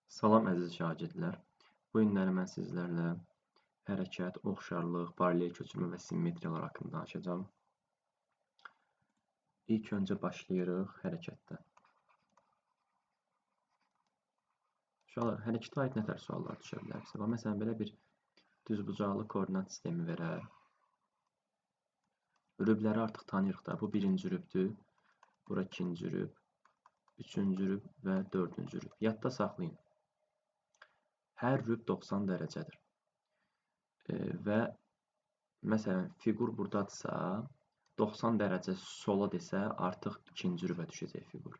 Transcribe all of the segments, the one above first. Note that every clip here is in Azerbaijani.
Salam əziz şagirdlər. Bu günləri mən sizlərlə hərəkət, oxşarlıq, paralel köçürmə və simmetriyalar haqqında danışacağam. İlk öncə başlayırıq hərəkətdən. Uşaqlar, hərəkətə aid nə tər suallar düşə bilər bizə? Məsələn, belə bir düzbucaqlı koordinat sistemi verər. Rübləri artıq tanıyırıq da. Bu birinci rübdür, bura ikinci rüb, üçüncü rüb və dördüncü rüb. Yadda saxlayın. Hər rüb 90 dərəcədir. Və məsələn, fiqur buradadırsa, 90 dərəcə sola desə, artıq ikinci rübə düşəcək fiqur.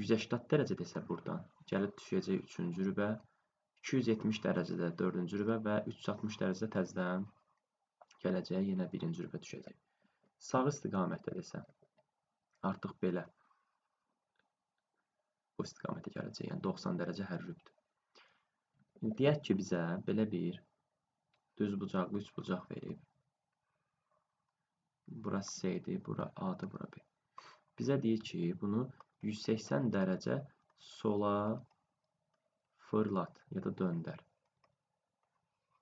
180 dərəcə desə buradan, gəlib düşəcək üçüncü rübə, 270 dərəcədə dördüncü rübə və 360 dərəcədə təzədən gələcək, yenə birinci rübə düşəcək. Sağ istiqamətdə desə, artıq belə bu istiqamətə gələcək, yəni 90 dərəcə hər rübdür. Deyək ki, bizə belə bir düzbucaqlı üçbucaq verib. Bura C-dir, bura A-dır, bura B. Bizə deyir ki, bunu 180 dərəcə sola fırlat ya da döndər.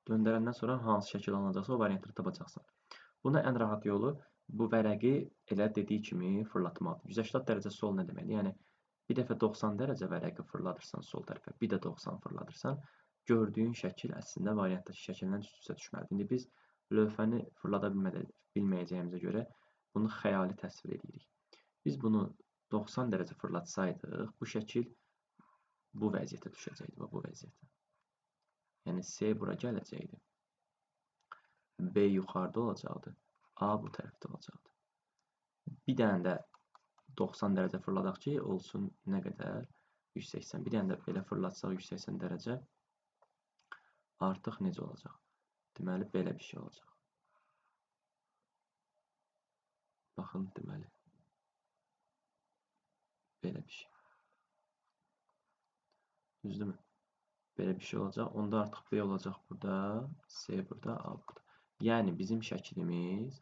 Döndərəndən sonra hansı şəkil alınacaqsa o variantları tapacaqsan. Buna ən rahat yolu bu vərəqi elə dediyi kimi fırlatmaqdır. 180 dərəcə sol nə deməkdir? Yəni bir dəfə 90 dərəcə vərəqi fırladırsan sol tərəfə, bir də 90 fırladırsan, gördüyün şəkil əslində variantdakı şəkildən üst-üstə düşməlidir. İndi biz lövhəni fırlada bilməyəcəyimizə görə bunu xəyali təsvir edirik. Biz bunu 90 dərəcə fırlatsaydıq, bu şəkil bu vəziyyətə düşəcəkdi, bu vəziyyətə. Yəni C bura gələcəkdi. B yuxarıda olacaqdı. A bu tərəfdə olacaqdı. Bir dənə də 90 dərəcə fırladaq ki, olsun nə qədər? 180. Bir dənə də belə fırlatsaq 180 dərəcə artıq necə olacaq? Deməli, belə bir şey olacaq. Baxın, deməli. Belə bir şey. Düzdürmü? Belə bir şey olacaq. Onda artıq B olacaq burada, C burada, A burada. Yəni, bizim şəklimiz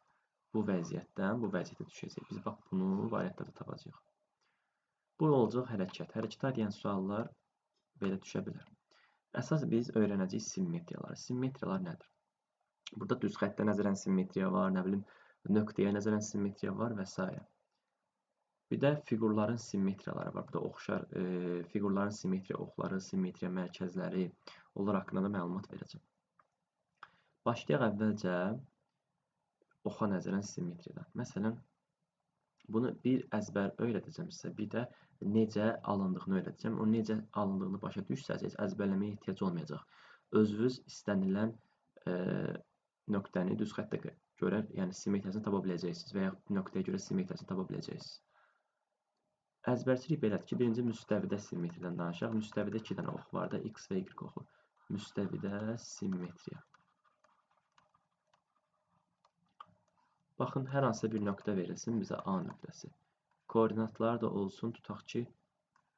bu vəziyyətdən bu vəziyyətə düşəcək. Biz bax, bunu variantda da tapacağıq. Bu olacaq hərəkət. Hərəkətə deyən suallar belə düşə bilər. Əsas biz öyrənəcəyik simmetriyaları. Simmetriyalar nədir? Burada düz xəttə nəzərən simmetriya var, nə bilim, nöqtəyə nəzərən simmetriya var və s. Bir də fiqurların simmetriyaları var. Burada oxşar fiqurların simmetriya oxları, simmetriya mərkəzləri, onlar haqqında da məlumat verəcəm. Başlayaq əvvəlcə oxa nəzərən simmetriyadan. Məsələn, bunu bir əzbər öyrədəcəm sizə, bir də necə alındığını öyrədəcəm. O necə alındığını başa düşsəz, heç əzbərləməyə ehtiyac olmayacaq. Özünüz istənilən nöqtəni düz xəttə görə, yəni simmetriyasını tapa biləcəksiniz və ya nöqtəyə görə simmetriyasını tapa biləcəksiniz. Əzbərçilik belədir ki, birinci müstəvidə simmetriyadan danışaq. Müstəvidə 2 dənə ox var da, X və Y oxu. Müstəvidə simmetriya. Baxın, hər hansısa bir nöqtə verilsin bizə A nöqtəsi. Koordinatlar da olsun, tutaq ki,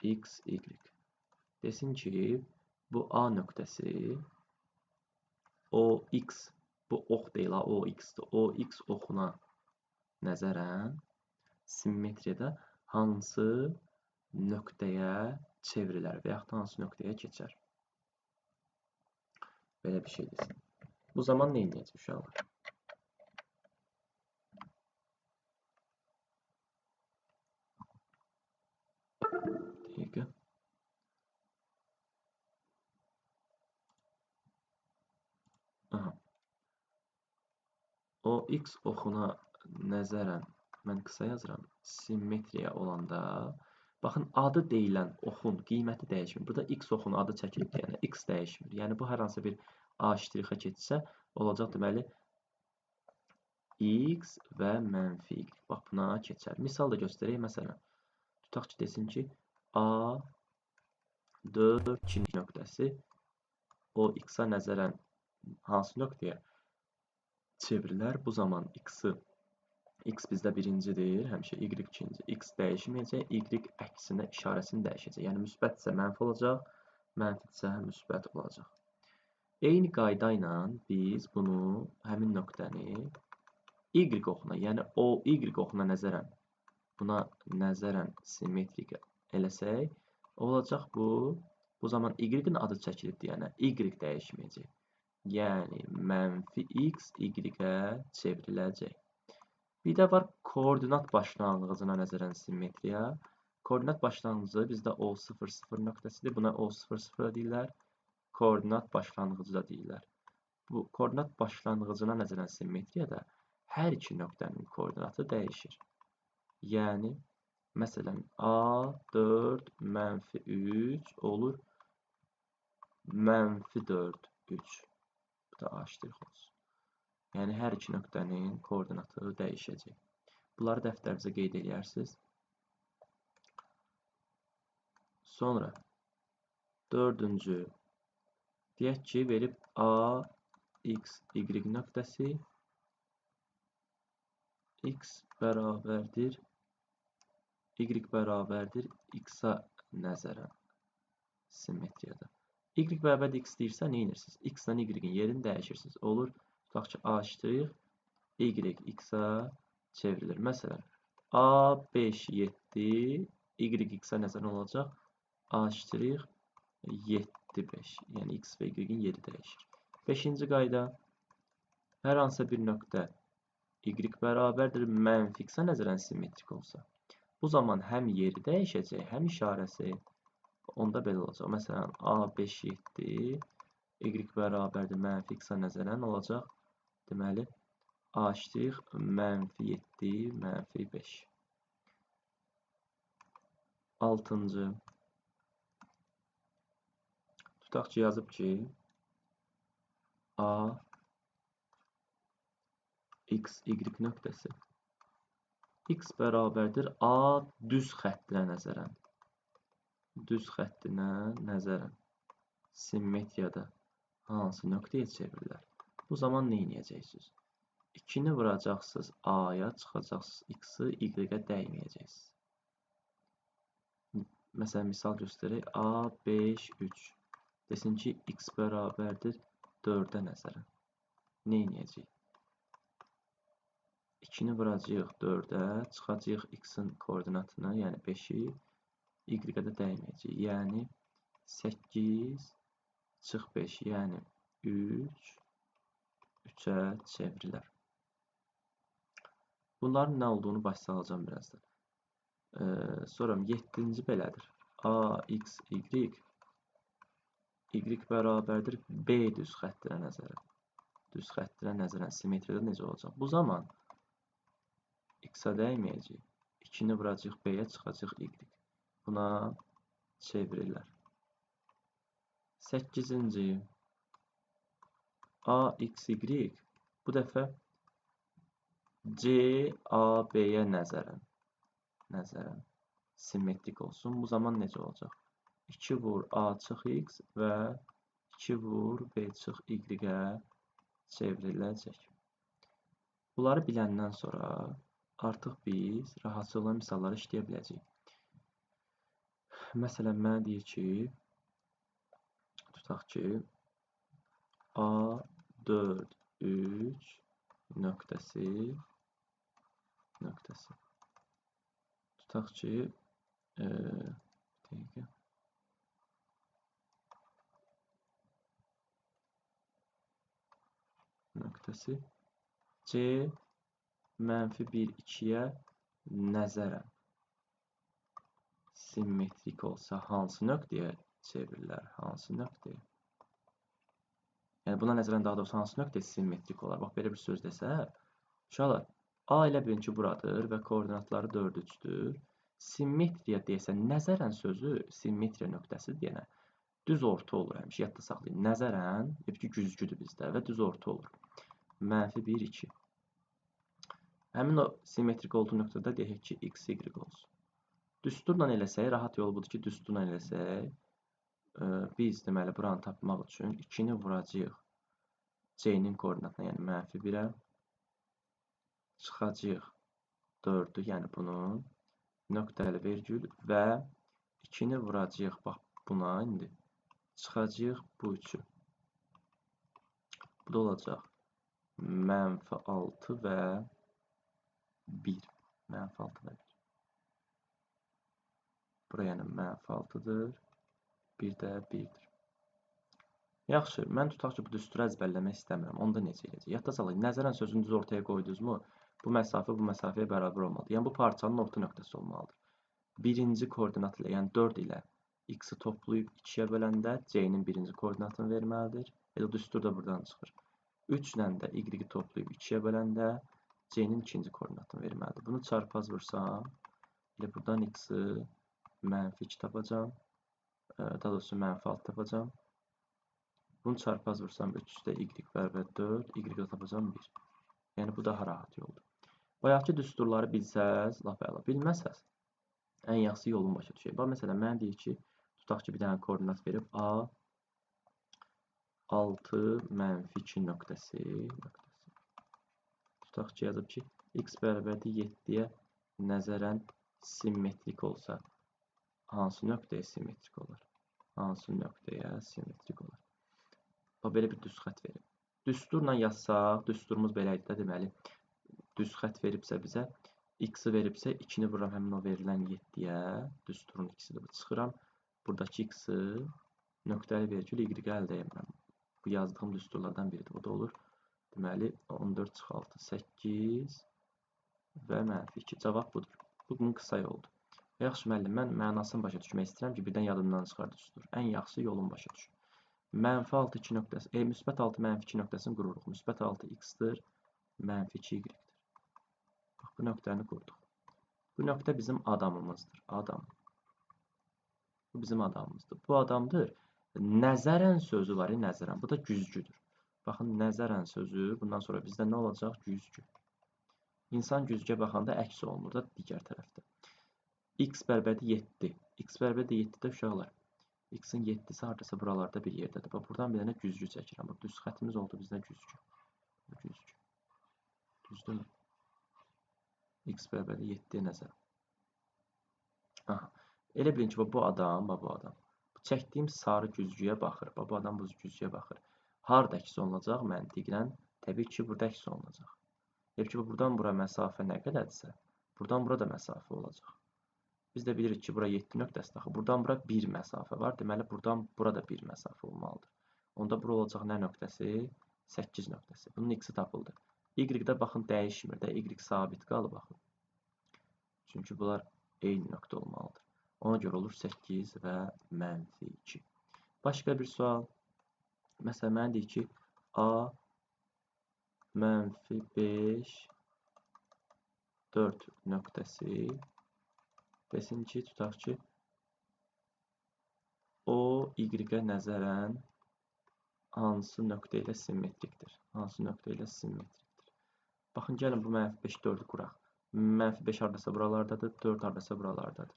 X, Y. Desin ki, bu A nöqtəsi, o X, bu ox deyil, o X-dir. O X oxuna nəzərən simmetriyada hansı nöqtəyə çevrilər və yaxud da hansı nöqtəyə keçər. Belə bir şey desin. Bu zaman nə edəcək uşaqlar? Dəqiqə. Aha. O X oxuna nəzərən, mən qısa yazıram, simmetriya olanda, baxın, adı deyilən oxun qiyməti dəyişmir. Burada X oxun adı çəkilib, yəni X dəyişmir. Yəni, bu hər hansı bir A ştrixə keçsə, olacaq deməli X və mənfi Y. Bax, buna keçər. Misal da göstərək, məsələn, tutaq ki, desin ki, A 4 ikinci nöqtəsi o X-a nəzərən hansı nöqtəyə çevrilər? Bu zaman X bizdə birincidir, həmişə Y ikinci. X dəyişməyəcək, Y əksinə işarəsini dəyişəcək. Yəni, müsbətsə mənfi olacaq, mənfidirsə müsbət olacaq. Eyni qayda ilə biz bunu, həmin nöqtəni Y oxuna, yəni o Y oxuna nəzərən, buna nəzərən simmetrik eləsək, olacaq bu Bu zaman y-in adı çəkilib deyənə y dəyişməyəcək. Yəni mənfi x y-ə çevriləcək. Bir də var koordinat başlanğıcına nəzərən simmetriya. Koordinat başlanğıcı bizdə O00 nöqtəsidir. Buna O00 deyirlər. Koordinat başlanğıcı da deyirlər. Bu koordinat başlanğıcına nəzərən simmetriyada hər iki nöqtənin koordinatı dəyişir. Yəni, məsələn, A4 mənfi 3 olur mənfi 4, 3. Bu da A' olsun. Yəni, hər iki nöqtənin koordinatı dəyişəcək. Bunları dəftərinizə qeyd edərsiniz. Sonra, dördüncü, deyək ki, verib A, X, Y nöqtəsi X bərabərdir, Y bərabərdir X-a nəzərən simmetriyada. Y bərabərdir X deyirsə, nə edirsiniz? X ilə Y-in yerini dəyişirsiniz. Olur, tutaq ki, A', Y X-a çevrilir. Məsələn, A5, 7, Y X-a nəzərən olacaq. A', 7, 5. Yəni, X və Y-in yeri dəyişir. 5-ci qayda, hər hansısa bir nöqtə Y bərabərdir, mənfi X-a nəzərən simmetrik olsa. Bu zaman həm yeri dəyişəcək, həm işarəsi. Onda belə olacaq. Məsələn, A5, 7, Y bərabərdir, mənfi X-a nəzərən olacaq. Deməli, A', mənfi 7, mənfi 5. 6-cı. Tutaq ki, yazıb ki, A, X, Y nöqtəsi X bərabərdir A düz xəttinə nəzərən. Düz xəttinə nəzərən simmetriyada hansı nöqtəyə çevrilir? Bu zaman nə edəcəksiniz? 2-ni vuracaqsınız A-ya, çıxacaqsınız X-i Y-ə dəyməyəcəksiniz. Məsələn, misal göstərək. A5, 3. Desin ki, X bərabərdir 4-ə nəzərən. Nə edəcək? 2-ni vuracaq 4-ə, çıxacaq X-in koordinatına, yəni 5-i Y-ə də dəyməyəcək. Yəni 8 çıx 5, yəni 3, 3-ə çevrilər. Bunların nə olduğunu başa salacağım birazdan. Sonra 7-ci belədir. A, X, Y, Y bərabərdir B düz xəttinə nəzərən. Düz xəttinə nəzərən simmetriyada necə olacaq? Bu zaman X-a dəyməyəcək. 2-ni vuracaq B-yə, çıxacaq Y. Buna çevirirlər. 8-ci A, X, Y bu dəfə C, A, B-yə nəzərən simmetrik olsun. Bu zaman necə olacaq? 2 vur A çıx X və 2 vur B çıx Y-ə çevriləcək. Bunları biləndən sonra artıq biz rahatçılıqla misalları işləyə biləcəyik. Məsələn, mənə deyir ki, tutaq ki, A4, 3 nöqtəsi tutaq ki, nöqtəsi C mənfi 1, 2-yə nəzərən simmetrik olsa hansı nöqtəyə çevirilər? Hansı nöqtəyə? Yəni, buna nəzərən daha doğrusu hansı nöqtə simmetrik olar? Bax, belə bir söz desə, uşaqlar, A ilə birinci buradır və koordinatları 4, 3-dür. Simmetriya desə, nəzərən sözü simmetriya nöqtəsi deyənə düz orta olur həmişə, yadda saxlayın. Nəzərən, ki, güzgüdür bizdə və düz orta olur. Mənfi 1, 2. Həmin o simmetrik olduğu nöqtədə deyək ki, X, Y olsun. Düsturla eləsək, rahat yol budur ki, düsturla eləsək, biz deməli buranı tapmaq üçün 2-ni vuracaq C-nin koordinatına, yəni mənfi 1-ə, çıxacaq 4-ü, yəni bunun nöqtəli vergül və 2-ni vuracaq bax buna indi, çıxacaq bu 3-ü. Bu da olacaq mənfi 6 və 1. Mənfi 6 və 1. Buraya yəni mənfi 6-dır. 1 də 1-dir. Yaxşı, mən tutaq ki, bu düsturu əzbərləmək istəmirəm. Onda necə edəcək? Yadda salın, nəzərən sözünü düz ortaya qoydunuzmu? Bu məsafə bu məsafəyə bərabər olmalıdır. Yəni bu parçanın orta nöqtəsi olmalıdır. Birinci koordinat ilə, yəni 4 ilə x-i toplayıb 2-yə böləndə c-nin birinci koordinatını verməlidir. Elə düstur da buradan çıxır. 3 ilə də y-i toplayıb 2-yə böləndə c-nin ikinci koordinatını verməlidir. Bunu çarpaz vursam, elə buradan x-i -2 tapacam. Daha doğrusu -6 tapacam. Bunu çarpaz vursam 3 üstə y bərabər 4, y-də tapacam 1. Yəni bu daha rahat yoldur. Bayaqki düsturları bilsəz, laf əla. Bilməsəz, ən yaxşı yolun başa düşək. Bax, məsələn, mənə deyir ki, tutaq ki, bir dənə koordinat verib A 6 -2 nöqtəsi. Tutaq ki, yazıb ki, x bərabərdir 7-yə nəzərən simmetrik olsa, hansı nöqtəyə simmetrik olar? Hansı nöqtəyə simmetrik olar? Bax, belə bir düz xət verib. Düsturla yazsaq, düsturumuz belə idi də, deməli, düz xət veribsə bizə, x-i veribsə, 2-ni vururam həmin o verilən 7-yə, düsturun ikisidir, çıxıram. Buradakı x-i nöqtəli vergül y-i əldə edirəm. Bu yazdığım düsturlardan biridir. Bu da olur. Deməli, 14 çıx 6, 8 və -2. Cavab budur. Bu bunun qısa yoldur. Yaxşı, müəllim, mən mənasını başa düşmək istəyirəm ki, birdən yadımdan çıxar düstur. Ən yaxşı yolun başa düşün. -6 2 nöqtəsi, müsbət 6 -2 nöqtəsini qururuq. Müsbət 6 x-dir, -2 y-dir. Bax, bu nöqtəni qurduq. Bu nöqtə bizim adamımızdır. Adam. Bu bizim adamımızdır. Bu adamdır. Nəzərən sözü var, nəzərən. Bu da güzgüdür. Baxın, nəzərən sözü, bundan sonra bizdə nə olacaq? Güzgü. İnsan güzgüyə baxanda əks olunur da digər tərəfdə. X bərabərdir 7. X bərabərdir 7-də uşaqlar. X-in 7-si hardasa buralarda bir yerdədir. Bax, buradan bir dənə güzgü çəkirəm. Bax, düz xətimiz oldu bizdə güzgü. Güzgü. Düzdürmü? X bərabərdir 7-yə nəzər. Aha. Elə bilin ki, bu adam, bu adam. Bu çəkdiyim sarı güzgüyə baxır. Bu adam bu güzgüyə baxır. Harda əks olunacaq məntiqlə? Təbii ki, burada əks olunacaq. Deyib ki, buradan bura məsafə nə qədərdirsə, buradan bura da məsafə olacaq. Biz də bilirik ki, bura 7 nöqtəsidir. Axı, buradan bura 1 məsafə var. Deməli, buradan bura da 1 məsafə olmalıdır. Onda bura olacaq nə nöqtəsi? 8 nöqtəsi. Bunun x-i tapıldı. Y-də baxın, dəyişmir də. Y sabit qalıb, baxın. Çünki bunlar eyni nöqtə olmalıdır. Ona görə olur 8 və -2. Başqa bir sual. Məsələn, mənə deyir ki, A -5 4 nöqtəsi desin ki, tutaq ki, o y-ə nəzərən hansı nöqtə ilə simmetrikdir? Hansı nöqtə ilə simmetrikdir? Baxın, gəlin bu -5 4-ü quraq. -5 hardasa buralardadır, 4 hardasa buralardadır.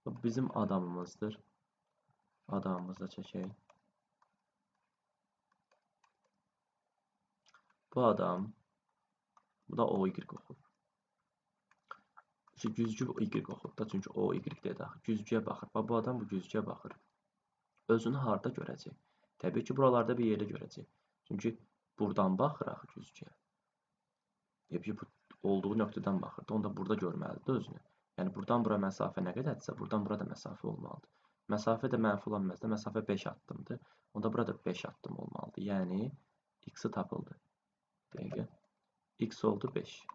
Bu bizim adamımızdır. Adamımızda çəkək. Bu adam, bu da o y oxub. Güzgü y oxub da, çünki o y-də daxil. Güzgüyə baxır. Bu adam bu güzgüyə baxır. Özünü harda görəcək? Təbii ki, buralarda bir yerdə görəcək. Çünki buradan baxır axı güzgüyə. Təbii ki, olduğu nöqtədən baxırdı. Onda burada görməlidir özünü. Yəni, buradan bura məsafə nə qədərdirsə, buradan bura da məsafə olmalıdır. Məsafə də mənfi olan məzdə, məsafə 5 addımdır. Onda burada 5 addım olmalıdır. Yəni, x-i tapıldı. Dəqiqə. X oldu 5.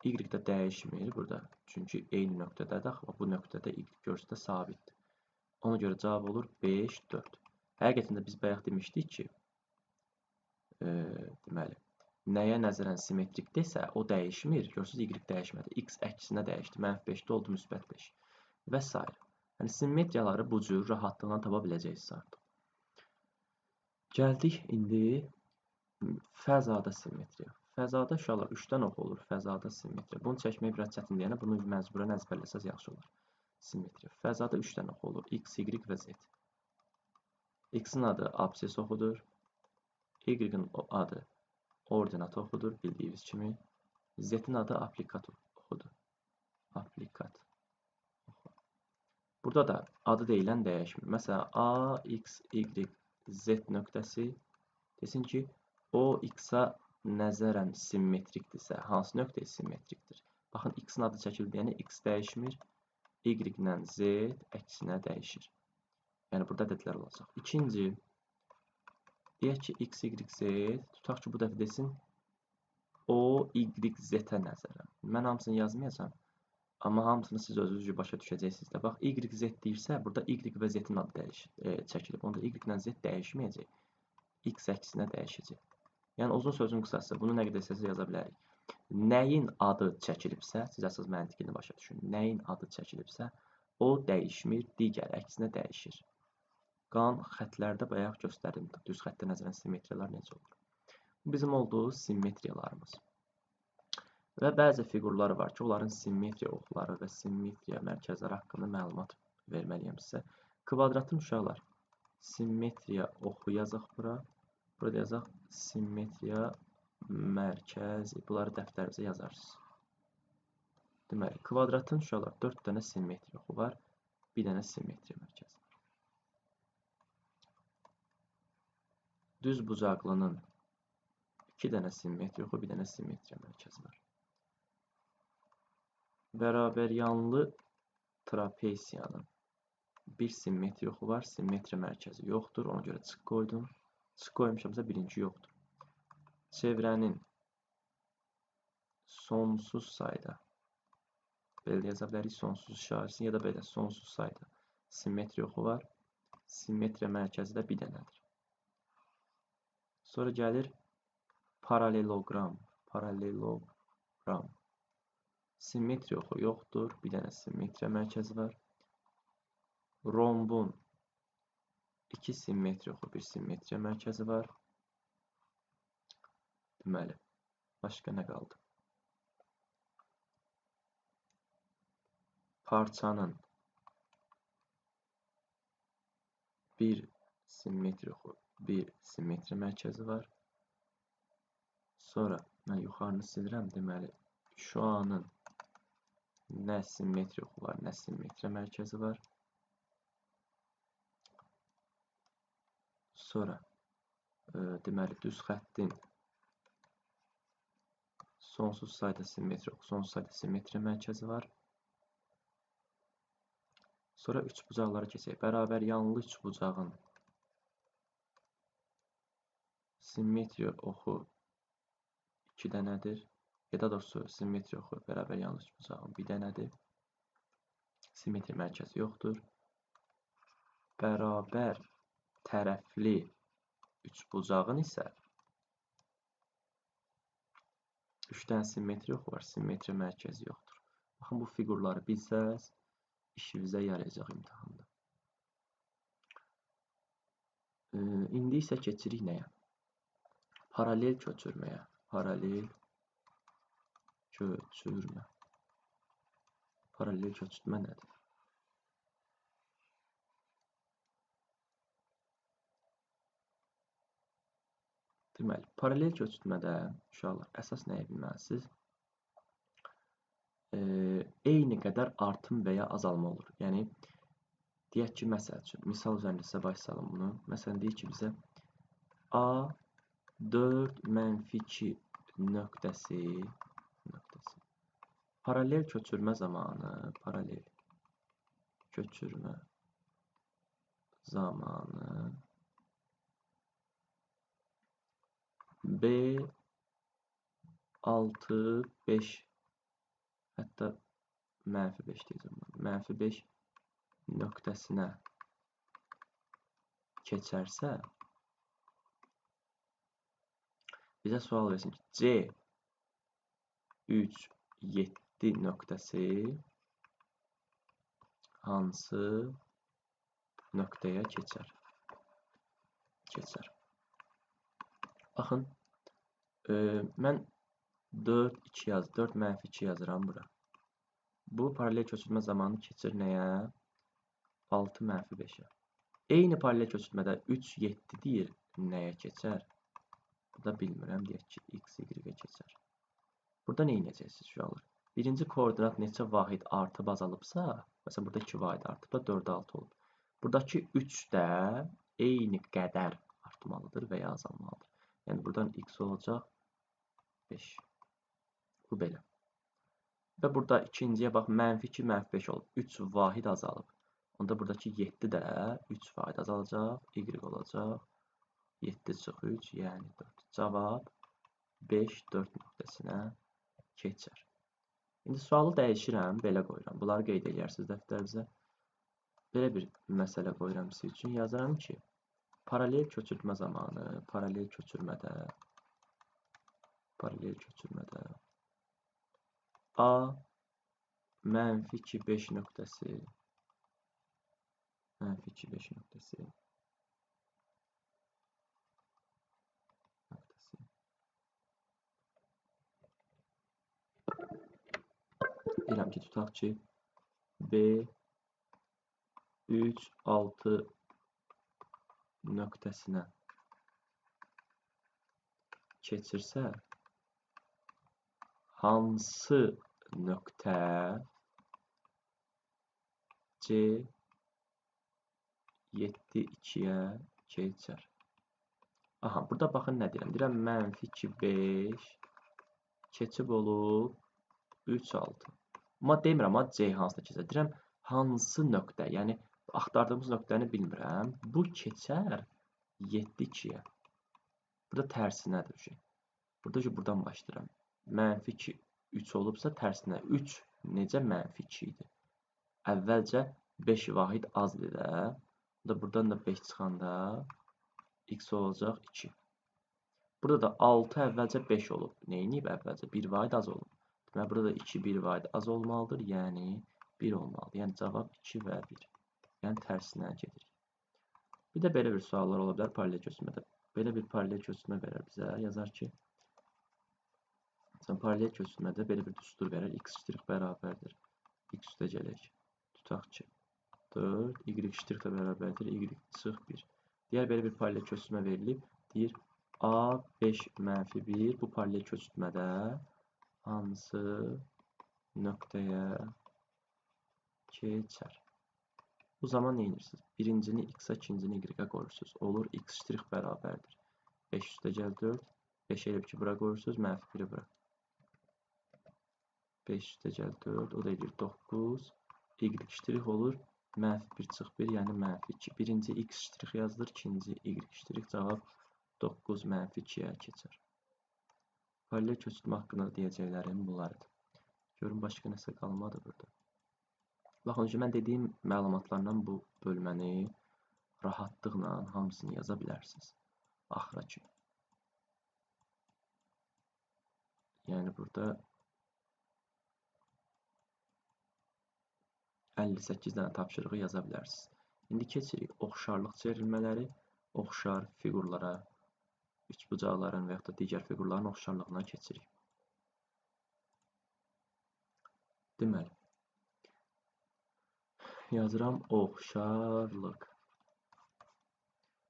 Y də dəyişmir burada. Çünki eyni nöqtədədir. Axı, bu nöqtədə y görsə də sabitdir. Ona görə cavab olur 5, 4. Həqiqətən də biz bayaq demişdik ki, deməli, nəyə nəzərən simmetrik desə, o dəyişmir. Görsünüz, y dəyişmədi. X əksinə dəyişdi. -5-də oldu, -5. Və s. Yəni, simmetriyaları bu cür rahatlıqla tapa biləcəksiniz artıq. Gəldik indi fəzada simmetriya. Fəzada uşaqlar 3-dən oxu olur. Fəzada simmetriya. Bunu çəkmək biraz çətindir. Yəni, bunu məcburən əzbərləsəz yaxşı olur. Simmetriya. Fəzada 3-dən oxu olur. X, Y və Z. X-in adı absis oxudur. Y-in adı ordinat oxudur, bildiyiniz kimi. Z-in adı aplikat oxudur. Aplikat. Burada da adı deyilən dəyişmir. Məsələn, A, X, Y, Z nöqtəsi desin ki, o X-a nəzərən simmetrikdirsə, hansı nöqtəyə simmetrikdir? Baxın, X-in adı çəkildi, yəni X dəyişmir. Y ilə Z əksinə dəyişir. Yəni burada ədədlər olacaq. İkinci, deyək ki, x, y, z, tutaq ki, bu dəfə desin o, y, z-ə nəzərəm. Mən hamısını yazmayacağam, amma hamısını siz özünüz başa düşəcəksiniz də. Bax, y, z deyirsə, burada y və z-in adı çəkilib. Onda y ilə z dəyişməyəcək, x əksinə dəyişəcək. Yəni, uzun sözün qısası, bunu nə qədər istəsə yaza bilərik. Nəyin adı çəkilibsə, siz əsas məntiqini başa düşün. Nəyin adı çəkilibsə, o dəyişmir, digər əksinə dəyişir. Qalan xətlərdə bayaq göstərdim. Düz xəttə nəzərən simmetriyalar necə olur? Bu bizim olduğu simmetriyalarımız. Və bəzi fiqurlar var ki, onların simmetriya oxları və simmetriya mərkəzləri haqqında məlumat verməliyəm sizə. Kvadratın uşaqlar, simmetriya oxu yazaq bura. Burada yazaq simmetriya mərkəzi. Bunları dəftərinizə yazarsınız. Deməli, kvadratın uşaqlar 4 dənə simmetriya oxu var, bir dənə simmetriya mərkəzi. Düz bucaqlının 2 dənə simmetriya oxu, bir dənə simmetriya mərkəzi var. Bərabəryanlı trapesiyanın bir simmetriya oxu var, simmetriya mərkəzi yoxdur, ona görə çıx qoydum. Çıx qoymuşamsa birinci yoxdur. Çevrənin sonsuz sayda, belə yaza bilərik, sonsuz işarəsini, ya da belə sonsuz sayda simmetriya oxu var, simmetriya mərkəzi də bir dənədir. Sonra gəlir paraleloqram. Paraleloqram. Simmetriya oxu yoxdur. Bir dənə simmetriya mərkəzi var. Rombun 2 simmetriya oxu, bir simmetriya mərkəzi var. Deməli, başqa nə qaldı? Parçanın bir simmetriya oxu, bir simmetriya mərkəzi var. Sonra mən yuxarını silirəm. Deməli, şüanın nə simmetriya oxu var, nə simmetriya mərkəzi var. Sonra deməli, düz xəttin sonsuz sayda simmetriya oxu, sonsuz sayda simmetriya mərkəzi var. Sonra üçbucaqlara keçək. Bərabəryanlı üçbucağın simmetriya oxu 2 dənədir. Ya da doğrusu simmetriya oxu bərabəryanlı üçbucağın bir dənədir. Simmetriya mərkəzi yoxdur. Bərabər tərəfli üçbucağın isə 3 dənə simmetriya oxu var, simmetriya mərkəzi yoxdur. Baxın, bu fiqurları bilsəz, işinizə yarayacaq imtahanda. İndi isə keçirik nəyə? Paralel köçürməyə. Paralel köçürmə. Paralel köçürmə nədir? Deməli, paralel köçürtmədə uşaqlar əsas nəyə bilməlisiniz? Eyni qədər artım və ya azalma olur. Yəni, deyək ki, məsəl üçün, misal üzərində sizə baş salım bunu. Məsələn, deyək ki, bizə A4-2 nöqtəsi paralel köçürmə zamanı B6-5 hətta -5 deyəcəm. -5 nöqtəsinə keçərsə, bizə sual versin ki, C3-7 nöqtəsi hansı nöqtəyə keçər? Baxın, mən 4-2 yazıram bura. Bu, paralel köçürmə zamanı keçir nəyə? 6-5-ə. Eyni paralel köçürmədə 3-7 deyir, nəyə keçər? Bu da bilmirəm, deyək ki, x, y-ə keçər. Burada nə edəcəksiniz uşaqlar? Birinci koordinat neçə vahid artıb azalıbsa, məsələn, burada 2 vahid artıb da 4-6 olub. Buradakı 3 də eyni qədər artmalıdır və ya azalmalıdır. Yəni, buradan x olacaq 5. Bu belə. Və burada ikinciyə bax, -2, -5 olub. 3 vahid azalıb. Onda buradakı 7 də 3% azalacaq, y olacaq. 7 çıx 3, yəni 4. Cavab 5, 4 nöqtəsinə keçər. İndi sualı dəyişirəm, belə qoyuram. Bunları qeyd edərsiniz dəftərinizə. Belə bir məsələ qoyuram sizin üçün. Yazıram ki, paralel köçürtmə zamanı, paralel köçürmədə A -2, 5 nöqtəsi deyirəm ki, tutaq ki, B 3, 6 nöqtəsinə keçirsə, hansı nöqtə C 7, 2-yə keçər? Aha, burada baxın nə deyirəm. Deyirəm -2, 5 keçib olub 3, 6. Amma demirəm, C hansına keçər. Deyirəm, hansı nöqtə, yəni axtardığımız nöqtəni bilmirəm. Bu keçər 7, 2-yə. Burada tərsinədir. Burada buradan başlayıram. -2, 3 olubsa tərsinə 3 necə -2 idi? Əvvəlcə 5 vahid azdır da. Buradan da 5 çıxanda x olacaq 2. Burada da 6 əvvəlcə 5 olub. Neyinib əvvəlcə? 1 vahid az olub. Deməli, burada da 2, 1 vahid az olmalıdır. Yəni 1 olmalıdır. Yəni cavab 2 və 1. Yəni tərsinə gedirik. Bir də belə bir suallar ola bilər paralel köçürmədə. Belə bir paralel köçürmə verər bizə. Yazar ki, paralel köçürmədə belə bir düstur verər. X ştrix bərabərdir. X üstə gələk. Tutaq ki, 4, y ştrix bərabərdir. Y çıx 1. Digər belə bir paralel köçürmə verilib. Deyir, A 5 -1 bu paralel köçürtmədə hansı nöqtəyə keçər? Bu zaman nə edirsiniz? Birincini x-a, ikincini y-ə qoyursunuz. Olur x ştrix bərabərdir. 5 üstə gəl 4. 5 elib ki, bura qoyursunuz. -1-i bura. 5 üstə gəl 4. O da edir 9. Y ştrix olur. -1 çıx 1, yəni -2. Birinci x ştrix yazılır. İkinci y ştrix. Cavab 9 -2-yə keçər. Paralel köçürtmə haqqında deyəcəklərim bunlardır. Görün, başqa nəsə qalmadı burada. Baxın, mən dediyim məlumatlarla bu bölməni rahatlıqla hamısını yaza bilərsiniz. Axıra kimi. Yəni, burada 58 dənə tapşırığı yaza bilərsiniz. İndi keçirik oxşarlıq çevrilmələri, oxşar fiqurlara, üçbucaqların və yaxud da digər fiqurların oxşarlığına keçirik. Deməli, yazıram oxşarlıq.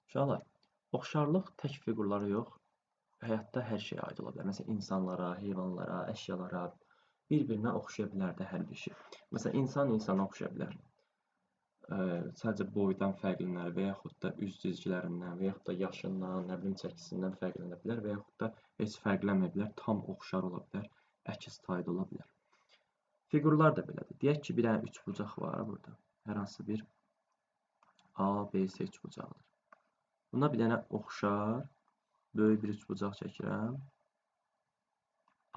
Uşaqlar, oxşarlıq tək fiqurlara yox, həyatda hər şeyə aid ola bilər. Məsələn, insanlara, heyvanlara, əşyalara bir-birinə oxşaya bilər də hər bir şey. Məsələn, insan insana oxşaya bilər. Sadəcə boydan fərqlənər və yaxud da üz cizgilərindən və yaxud da yaşından, nə bilim, çəkisindən fərqlənə bilər və yaxud da heç fərqlənmə bilər, tam oxşar ola bilər, əks tayd ola bilər. Fiqurlar da belədir. Deyək ki, bir dənə üçbucaq var burada. Hər hansı bir A, B, C üçbucaqdır. Buna bir dənə oxşar, böyük bir üçbucaq çəkirəm.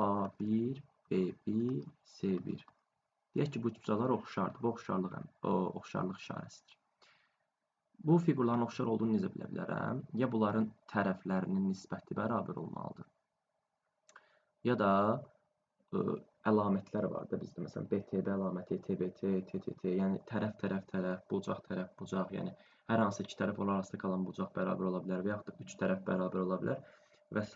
A1, B1, C1. Deyək ki, bu üçbucaqlar oxşardır. Bu oxşarlıq işarəsidir. Bu fiqurların oxşar olduğunu necə bilə bilərəm? Ya bunların tərəflərinin nisbəti bərabər olmalıdır. Ya da əlamətlər var da bizdə. Məsələn, BTB əlaməti, TBT, TTT, yəni tərəf, bucaq, bucaq, yəni hər hansı iki tərəf arasında qalan bucaq bərabər ola bilər və yaxud da üç tərəf bərabər ola bilər və s.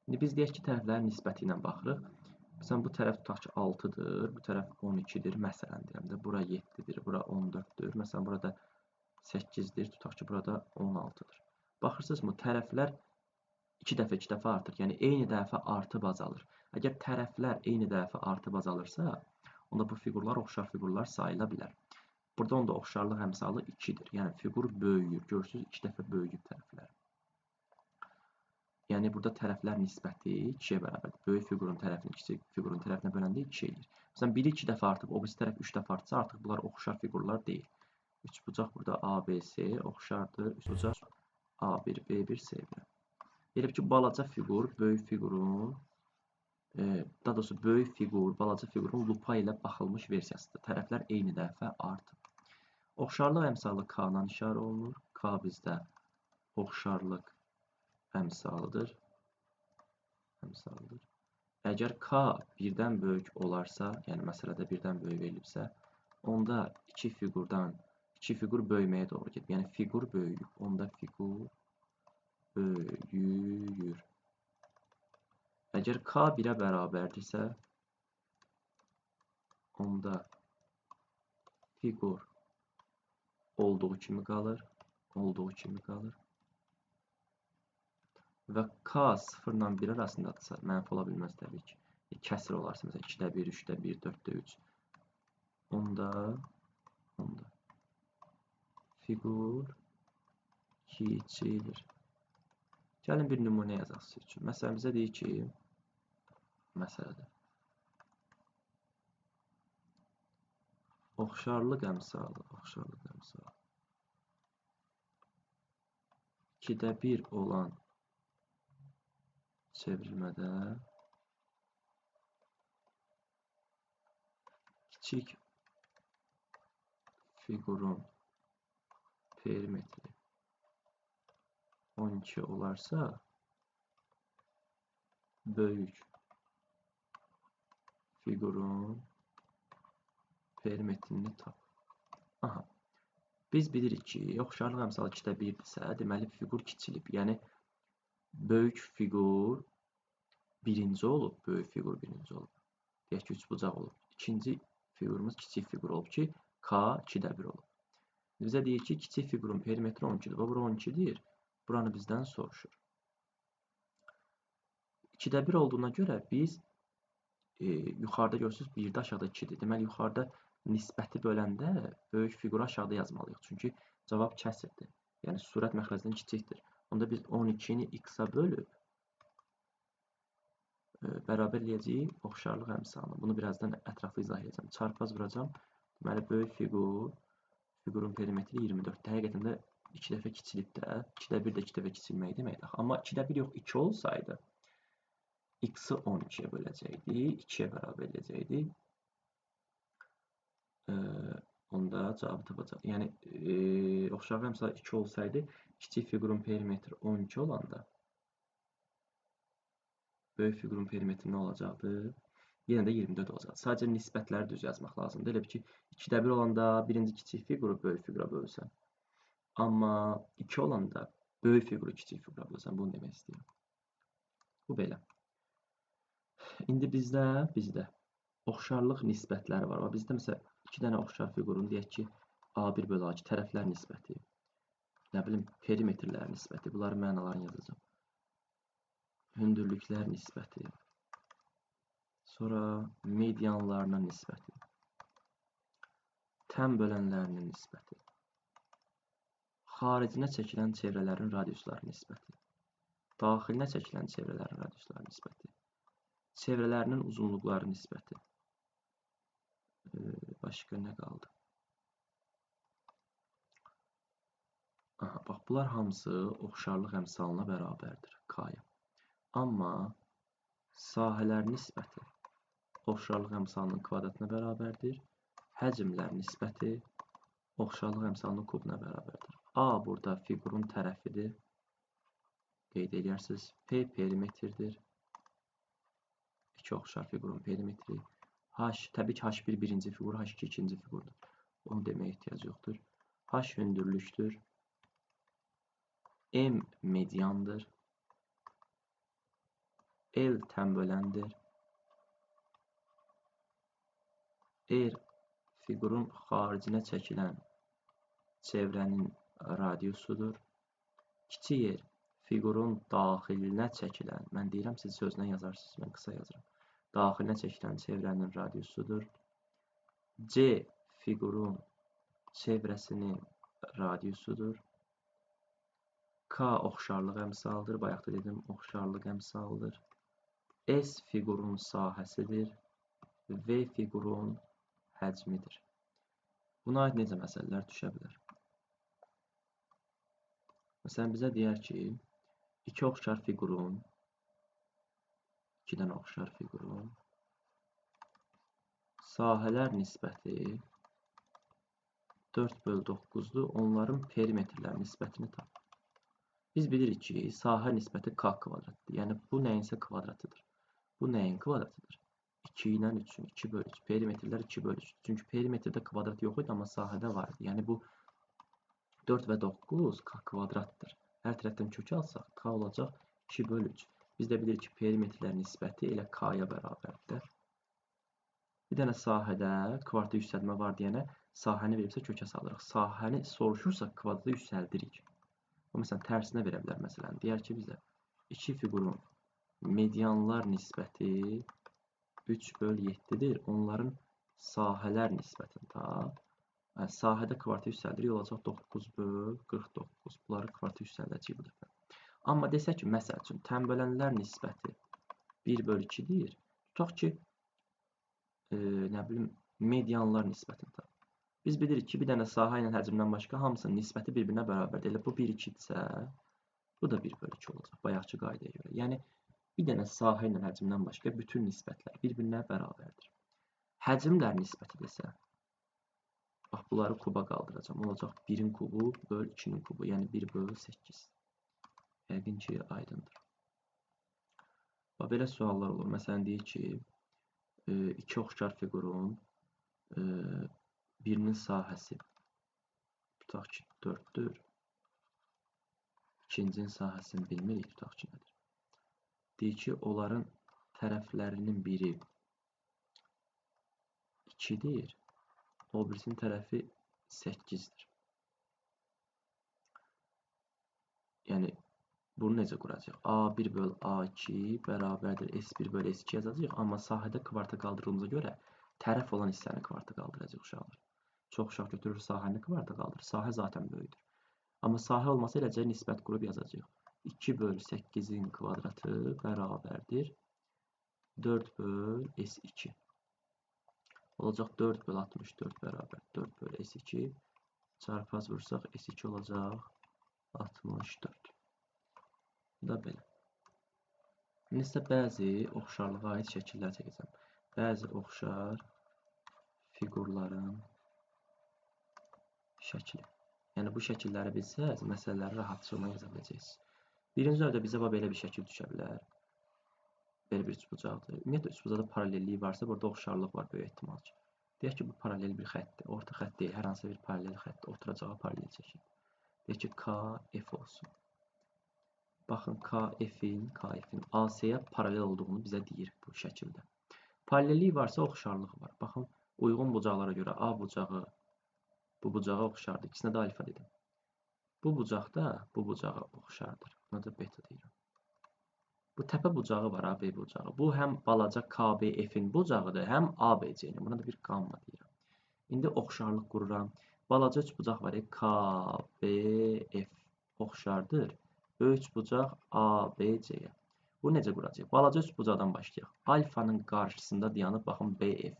İndi biz deyək ki, tərəflərin nisbəti ilə baxırıq. Məsələn, bu tərəf tutaq ki 6-dır, bu tərəf 12-dir, məsələn deyirəm də, bura 7-dir, bura 14-dür, məsələn, burada 8-dir, tutaq ki, burada 16-dır. Baxırsınız, bu tərəflər 2 dəfə artır, yəni eyni dəfə artıb azalır. Əgər tərəflər eyni dəfə artıb azalırsa, onda bu fiqurlar oxşar fiqurlar sayıla bilər. Burada onda oxşarlıq əmsalı 2-dir, yəni fiqur böyüyür, görürsünüz 2 dəfə böyüyüb tərəflər. Yəni, burada tərəflər nisbəti 2-yə bərabərdir. Böyük fiqurun tərəfini kiçik fiqurun tərəfinə böləndə 2 edir. Məsələn, biri 2 dəfə artıb, o birisi tərəf 3 dəfə artısa, artıq bunlar oxşar fiqurlar deyil. Üçbucaq burada ABC oxşardır. Üçbucaq A1, B1, C1. Elə ki, balaca fiqur böyük fiqurun, daha doğrusu böyük fiqur balaca fiqurun lupa ilə baxılmış versiyasıdır. Tərəflər eyni dəfə artıb. Oxşarlıq əmsalı K-dan işarə olunur. K bizdə oxşarlıq əmsalıdır. Əgər K birdən böyük olarsa, yəni məsələdə birdən böyük verilibsə, onda iki fiqur böyüməyə doğru gedir. Yəni fiqur böyüyüb, onda fiqur böyüyür. Əgər K 1-ə bərabərdirsə, onda fiqur olduğu kimi qalır. Və K 0 ilə 1 arasındadırsa, mənfi ola bilməz təbii ki. Kəsir olarsa, məsələn 2-də 1, 3-də 1, 4-də 3. Onda fiqur kiçilir. Gəlin bir nümunə yazaq sizin üçün. Məsələn, bizə deyir ki, məsələdə oxşarlıq əmsalı 2-də 1 olan çevrilmədə kiçik fiqurun perimetri 12 olarsa, böyük fiqurun perimetrini tap. Aha. Biz bilirik ki, oxşarlıq əmsalı 2-də 1-dirsə, deməli fiqur kiçilib. Yəni böyük fiqur birinci olub, Deyək ki, üçbucaq olub. İkinci fiqurumuz kiçik fiqur olub ki, K 2-də 1 olub. Bizə deyir ki, kiçik fiqurun perimetri 12-dir. Bura 12-dir. Buranı bizdən soruşur. 2-də 1 olduğuna görə biz yuxarıda görürsünüz 1-də aşağıda 2-dir. Deməli, yuxarıda nisbəti böləndə böyük fiquru aşağıda yazmalıyıq. Çünki cavab kəsirdir. Yəni, surət məxrəcdən kiçikdir. Onda biz 12-ni x-a bölüb bərabər eləyəcəyik oxşarlıq əmsalını. Bunu birazdan ətraflı izah edəcəm. Çarpaz vuracam. Deməli, böyük fiqurun perimetri 24. Həqiqətən də 2 dəfə kiçilib də, 2-də 1 də 2 dəfə kiçilmək deməkdir. Amma 2-də 1 yox, 2 olsaydı, x-i 12-yə böləcəkdik, 2-yə bərabər eləyəcəkdik. Onda cavabı tapacaq. Yəni, oxşarlıq əmsalı 2 olsaydı, kiçik fiqurun perimetri 12 olanda, böyük fiqurun perimetri nə olacaqdı? Yenə də 24 olacaq. Sadəcə nisbətləri düz yazmaq lazımdır. Elə ki, 2-də 1 olanda birinci kiçik fiquru böyük fiqura bölürsən. Amma 2 olanda böyük fiquru kiçik fiqura bölürsən. Bunu demək istəyirəm. Bu belə. İndi bizdə oxşarlıq nisbətləri var. Bizdə məsələn 2 dənə oxşar fiqurun deyək ki, A1 bölü A2 tərəflər nisbəti, nə bilim perimetrlər nisbəti, bunların mənalarını yazacağım. Hündürlüklər nisbəti, sonra medianlarının nisbəti, təm bölənlərinin nisbəti, xaricinə çəkilən çevrələrin radiusları nisbəti, daxilinə çəkilən çevrələrin radiusları nisbəti, çevrələrinin uzunluqları nisbəti. Başqa nə qaldı? Aha, bax, bunlar hamısı oxşarlıq əmsalına bərabərdir, K-ya. Amma sahələr nisbəti oxşarlıq əmsalının kvadratına bərabərdir. Həcmlər nisbəti oxşarlıq əmsalının kubuna bərabərdir. A burada fiqurun tərəfidir. Qeyd edərsiniz. P perimetrdir. İki oxşar fiqurun perimetri. H, təbii ki, H1 birinci fiqur, H2 ikinci fiqurdur. Onu deməyə ehtiyac yoxdur. H hündürlükdür. M mediandır. L təm böləndir. R fiqurun xaricinə çəkilən çevrənin radiusudur. Kiçik R fiqurun daxilinə çəkilən, mən deyirəm, siz sözlə yazarsınız, mən qısa yazıram. Daxilinə çəkilən çevrənin radiusudur. C fiqurun çevrəsinin radiusudur. K oxşarlıq əmsalıdır. Bayaq da dedim, oxşarlıq əmsalıdır. S fiqurun sahəsidir. V fiqurun həcmidir. Buna aid necə məsələlər düşə bilər? Məsələn, bizə deyər ki, iki oxşar fiqurun, iki dənə oxşar fiqurun sahələr nisbəti 4/9'dur. Onların perimetrlər nisbətini tap. Biz bilirik ki, sahə nisbəti k kvadratdır. Yəni, bu nəyinsə kvadratıdır. Bu nəyin kvadratıdır? 2 ilə 3'ün 2/3. Perimetrlər 2/3. Çünki perimetrdə kvadrat yox idi, amma sahədə var idi. Yəni, bu 4 və 9 k kvadratdır. Hər tərəfdən kök alsaq, k olacaq 2/3. Biz də bilirik ki, perimetrlər nisbəti elə k-ya bərabərdir. Bir dənə sahədə kvadratı yüksəltmə var deyənə, sahəni veribsə kökə salırıq. Sahəni soruşursa kvadratı yüksəldirik. O, məsələn, tərsinə verə bilər, məsələn. Deyər ki, bizə iki fiqurun medianlar nisbəti 3/7'dir. Onların sahələr nisbətini tap. Yəni, sahədə kvadratı yüksəldirik, olacaq 9/49. Bunları kvadratı yüksəldəcək bu dəfə. Amma desək ki, məsəl üçün, tənbələnlər nisbəti 1/2'dir. Tutaq ki, nə bilim, medianlar nisbətini tap. Biz bilirik ki, bir dənə sahə ilə həcmdən başqa hamısının nisbəti bir-birinə bərabərdir. Elə bu 1/2-dirsə, bu da 1/2 olacaq, bayaqçı qaydaya görə. Yəni, bir dənə sahə ilə həcmdən başqa bütün nisbətlər bir-birinə bərabərdir. Həcmlər nisbəti desə, bax, bunları kuba qaldıracam. Olacaq 1-in kubu böl 2-nin kubu, yəni 1/8. Yəqin ki, aydındır. Bax, belə suallar olur. Məsələn, deyir ki, iki oxşar fiqurun birinin sahəsi tutaq ki 4'dür. İkincinin sahəsini bilmirik, tutaq ki nədir. Deyir ki, onların tərəflərinin biri 2'dir, o birisinin tərəfi 8'dir. Yəni, bunu necə quracaq? A1/A2 bərabərdir S1/S2 yazacaq, amma sahədə kvarta qaldırılımıza görə tərəf olan hissəni kvarta qaldıracaq uşaqlar. Çox uşaq götürür sahəni kvarta qaldırır. Sahə zaten böyükdür. Amma sahə olmasa eləcə nisbət qurub yazacaq. 2/8'in kvadratı bərabərdir 4/S2. Olacaq 4/64 bərabər 4/S2. Çarpaz vursaq S2 olacaq 64. Bu da belə. İndi isə bəzi oxşarlığa aid şəkillər çəkəcəm. Bəzi oxşar fiqurların şəkli. Yəni, bu şəkilləri bilsəz, məsələləri rahatçılıqla yaza biləcəksiniz. Birinci növdə bizə belə bir şəkil düşə bilər. Belə bir üçbucaqdır. Ümumiyyətlə, üçbucaqda paralelliyi varsa, burada oxşarlıq var böyük ehtimal ki. Deyək ki, bu paralel bir xəttdir. Orta xətt deyil, hər hansı bir paralel xətt. Oturacağı paralel çəkil. Deyək ki, KF olsun. Baxın, KF-in AC-yə paralel olduğunu bizə deyir bu şəkildə. Paralellik varsa oxşarlıq var. Baxın, uyğun bucaqlara görə A bucağı bu bucağa oxşardır. İkisinə də alfa dedim. Bu bucaq da bu bucağa oxşardır. Buna da beta deyirəm. Bu təpə bucağı var, AB bucağı. Bu həm balaca KBF-in bucağıdır, həm ABC-nin. Buna da bir qamma deyirəm. İndi oxşarlıq qururam. Balaca üç bucaq var, KBF oxşardır. Böyük bucaq ABC-yə. Bu necə quracaq? Balaca üç bucaqdan başlayaq. Alfanın qarşısında dayanıb, baxın, BF.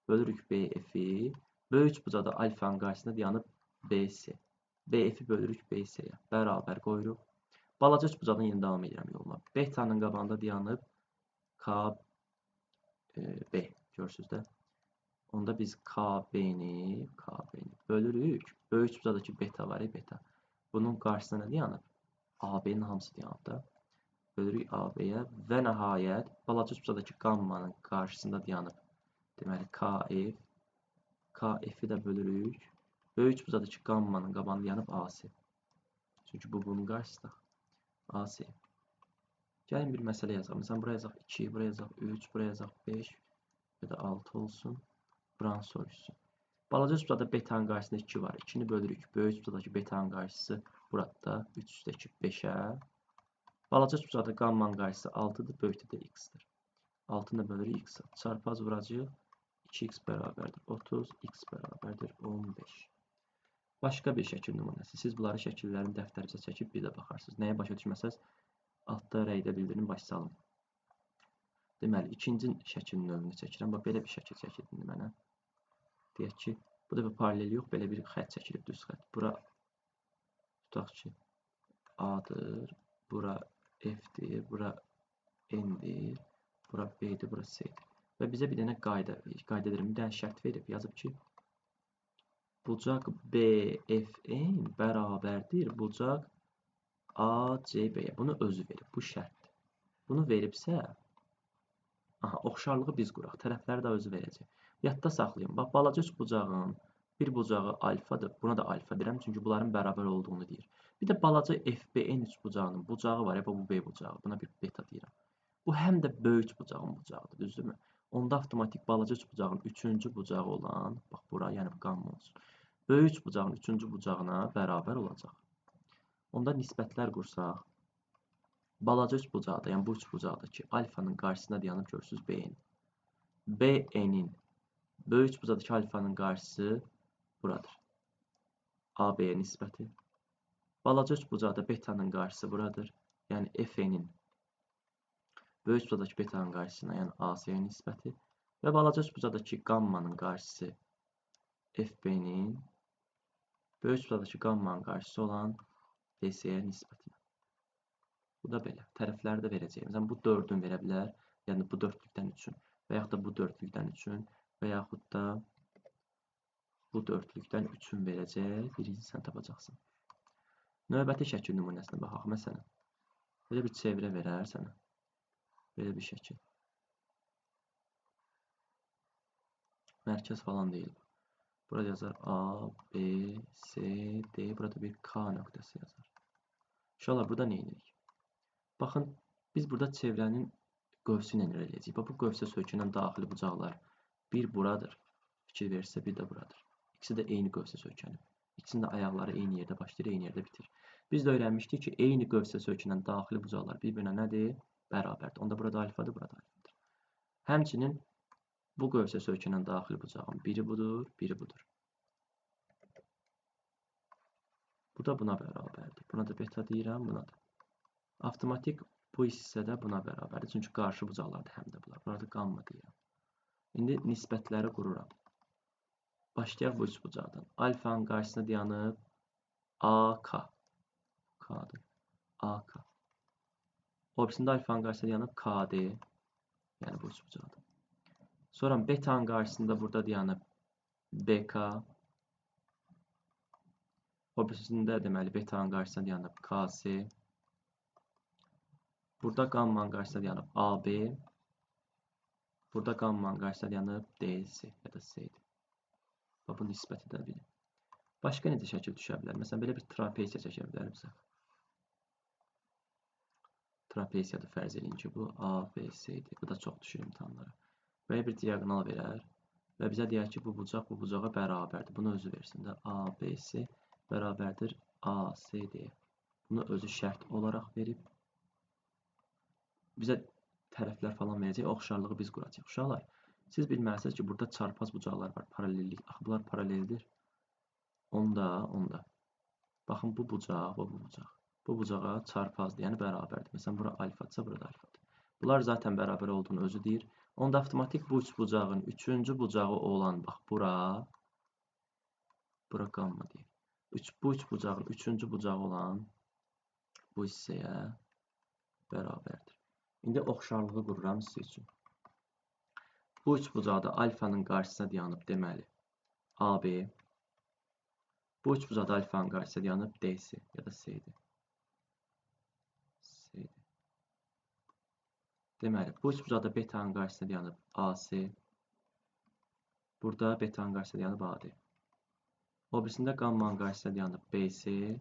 Bölürük BF-i. Böyük bucaqda alfanın qarşısında dayanıb BS. BF-i bölürük BS-yə. Bərabər qoyuruq. Balaca üç bucaqdan yeni davam edirəm yoluma. Betanın qabağında dayanıb KB. Görürsünüz də. Onda biz KB-ni bölürük. Böyük bucaqdakı beta var, beta. Bunun qarşısında nə dayanıb? AB-nin hamısı dayanıb da. Bölürük AB-yə və nəhayət balaca üç bucaqdakı qammanın qarşısında dayanıb. Deməli, KF. KF-i də bölürük. Böyük bucaqdakı qammanın qabağında dayanıb AC. Çünki bu bunun qarşısında. AC. Gəlin bir məsələ yazaq. Məsələn, buraya yazaq 2, buraya yazaq 3, buraya yazaq 5 ya da 6 olsun. Buranı soruşsun. Balaca üç bucaqda betanın qarşısında 2 var. 2-ni bölürük. Böyük üç bucaqdakı betanın qarşısı burada 3 üstəki 5-ə. Balaca üç bucaqda qammanın qarşısı 6-dır. Böyükdə də x-dir. 6-nı bölürük x-ə. Çarpaz vuracaq. 2x bərabərdir 30, x bərabərdir 15. Başqa bir şəkil nümunəsi. Siz bunları şəkillərin dəftərinizə çəkib bir də baxarsınız. Nəyə başa düşməsəz, altda rəydə bildirin, baş salın. Deməli, ikinci şəkil növünü çəkirəm. Bax, belə bir şəkil çəkildi mənə. Deyək ki, Bu da bir paralel yox, belə bir xətt çəkilib, düz xətt. Bura tutaq ki, A-dır, bura F-dir, bura N-dir, bura B-dir, bura C-dir. Və bizə bir dənə qayda deyirəm, bir dənə şərt verib, yazıb ki, bucaq BFN bərabərdir bucaq ACB-yə. Bunu özü verib, bu şərtdir. Bunu veribsə, oxşarlığı biz quraq, tərəfləri də özü verəcək. Yadda saxlayın, bax, balaca üç bucağın bir bucağı alfadır, buna da alfa deyirəm, çünki bunların bərabər olduğunu deyir. Bir də balaca FBN üç bucağının bucağı var, bu B bucağı, buna bir beta deyirəm. Bu həm də böyük bucağın bucağıdır, düzdürmü? Onda avtomatik balaca üç bucağın üçüncü bucağı olan, bax bura, yəni qamma olsun. Böyük üç bucağın üçüncü bucağına bərabər olacaq. Onda nisbətlər qursaq, balaca üç bucaqda, yəni bu üç bucaqda ki, alfanın qarşısına dayanıb görürsünüz BN. BN-in böyük üç bucaqdakı alfanın qarşısı buradır. AB-yə nisbəti. Balaca üç bucaqda betanın qarşısı buradır. Yəni FN-in böyük üç bucaqdakı betanın qarşısına, yəni AC-yə nisbəti. Və balaca üç bucaqdakı qammanın qarşısı FB-nin böyük üç bucaqdakı qammanın qarşısı olan DC-yə nisbəti. Bu da belə. Tərəfləri də verəcəyim. Məsələn, bu 4-ün verə bilər. Yəni bu dörtlükdən 3-ün. Və yaxud da bu dörtlükdən 3-ün. Və yaxud da bu dörtlükdən 3-ün verəcək. Birinci sən tapacaqsın. Növbəti şəkil nümunəsinə baxaq. Məsələn, belə bir çevrə verər sənə. Belə bir şəkil. Mərkəz falan deyil. Burada yazar A, B, C, D. Burada bir K nöqtəsi yazar. Uşaqlar, burada nə edirik? Baxın, biz burada çevrənin qövsü ilə irəliləyəcəyik. Bu qövsə söykənən daxili bucaqlar bir buradır. Fikir verirsə, bir də buradır. İkisi də eyni qövsə söykənib. İkisinin də ayaqları eyni yerdə başlayır, eyni yerdə bitir. Biz də öyrənmişdik ki, eyni qövsə söykənən daxili bucaqlar bir-birinə nədir? Bərabərdir. Onda burada alfadır, burada alfadır. Həmçinin bu qövsə söykənən daxili bucağın biri budur, biri budur. Bu da buna bərabərdir. Buna da beta deyirəm, buna da. Avtomatik bu hissədə buna bərabərdir. Çünki qarşı bucaqlardır həm də bunlar. Burada qamma deyirəm. İndi nisbətləri qururam. Başlayaq bu üç bucaqdan. Alfanın qarşısına dayanıb AK. K'dır. AK. Obisində alfanın qarşısına dayanıb KD. Yəni bu üç bucaqdır. Sonra betanın qarşısında burada dayanıb BK. Obisində deməli betanın qarşısına dayanıb KC. Burada qammanın qarşısına dayanıb AB. Burada qammanın qarşısına dayanıb DC ya da C'dir. Bu nisbəti də bilin. Başqa necə şəkil düşə bilər? Məsələn, belə bir trapesiya çəkə bilərik bizə. Trapesiyadır, fərz edin ki, bu A, B, C-dir. Bu da çox düşür imtahanlara. Belə bir diagonal verər və bizə deyər ki, bu bucaq bu bucağa bərabərdir. Bunu özü versin də. A, B, C bərabərdir A, C, D. Bunu özü şərt olaraq verib. Bizə tərəflər falan verəcək, oxşarlığı biz quracaq. Uşaqlar, siz bilməlisiniz ki, burada çarpaz bucaqlar var, paralellik. Axı, bunlar paraleldir. Onda. Baxın, bu bucaq, bu bucaq. Bu bucağa çarpazdır, yəni bərabərdir. Məsələn, bura alfadırsa, burada alfadır. Bunlar zaten bərabər olduğunu özü deyir. Onda avtomatik bu üç bucağın üçüncü bucağı olan, bax, bura qamma deyir. Bu üç bucağın üçüncü bucağı olan bu hissəyə bərabərdir. İndi oxşarlığı qururam sizin üçün. Bu üç bucaqda alfanın qarşısına dayanıb deməli AB. Bu üç bucaqda alfanın qarşısına dayanıb DC ya da C'dir. Deməli, bu üç bucaqda betanın qarşısına dayanıb AC. Burada betanın qarşısına dayanıb AD. O birisində qammanın qarşısına dayanıb BC.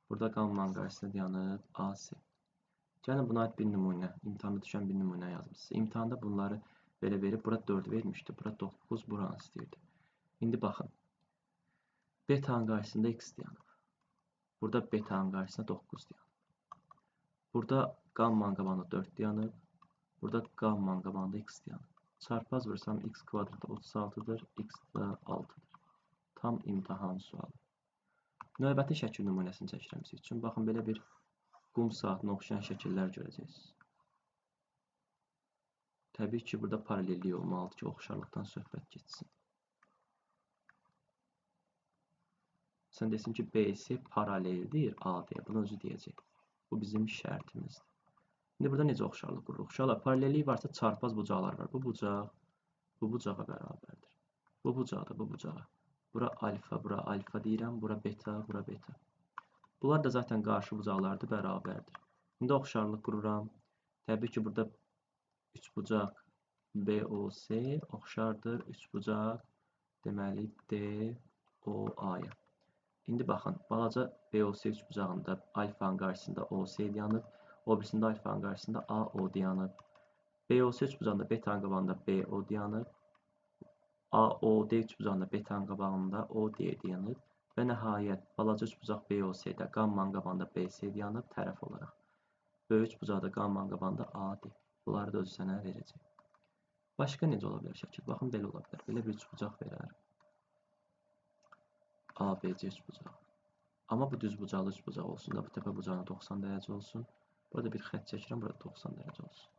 Burada qammanın qarşısına dayanıb AC. Gəlin buna aid bir nümunə, imtahanda düşən bir nümunə yazmışsınız. İmtahanda bunları belə verib, bura 4 vermişdi, bura 9, buranı istəyirdi. İndi baxın. Betanın qarşısında X dayanıb. Burada betanın qarşısında 9 dayanıb. Burada qammanın qabağında 4 dayanıb. Burada qammanın qabağında X dayanıb. Çarpaz vursam X kvadratı 36'dır, X da 6'dır. Tam imtahan sualı. Növbəti şəkil nümunəsini çəkirəm sizin üçün. Baxın, belə bir qum saatına oxşayan şəkillər görəcəksiniz. Təbii ki, burada paralellik olmalıdır ki, oxşarlıqdan söhbət geçsin. Sən desin ki, BC paraleldir AD-yə. Bunu özü deyəcək. Bu bizim şərtimizdir. İndi burada necə oxşarlıq qururuq? Uşaqlar, paralellik varsa çarpaz bucaqlar var. Bu bucaq bu bucağa bərabərdir. Bu bucaq da bu bucağa. Bura alfa deyirəm. Bura beta, bura beta. Bunlar da zaten qarşı bucaqlardır, bərabərdir. İndi oxşarlıq qururam. Təbii ki, burada 3 bucaq BOC oxşardır. 3 bucaq deməli DOA-ya. İndi baxın, balaca BOC 3 bucağında alfanın qarşısında OC dayanıb, o birisində alfanın qarşısında AO dayanıb. BOC 3 bucağında betanın qabağında BO dayanıb. AOD 3 bucağında betanın qabağında OD dayanıb. Və nəhayət, balaca 3 bucaq BOC-də qammanın qabağında BC dayanıb tərəf olaraq. Böyük bucaqda qammanın qabağında AD. Bunları da özü sənə verəcək. Başqa necə ola bilər şəkil? Baxın, belə ola bilər. Belə bir 3 bucaq verər. ABC 3 bucaq. Amma bu düz bucaqlı 3 bucaq olsun da, bu təpə bucağına 90 dərəcə olsun. Burada bir xətt çəkirəm, burada 90 dərəcə olsun.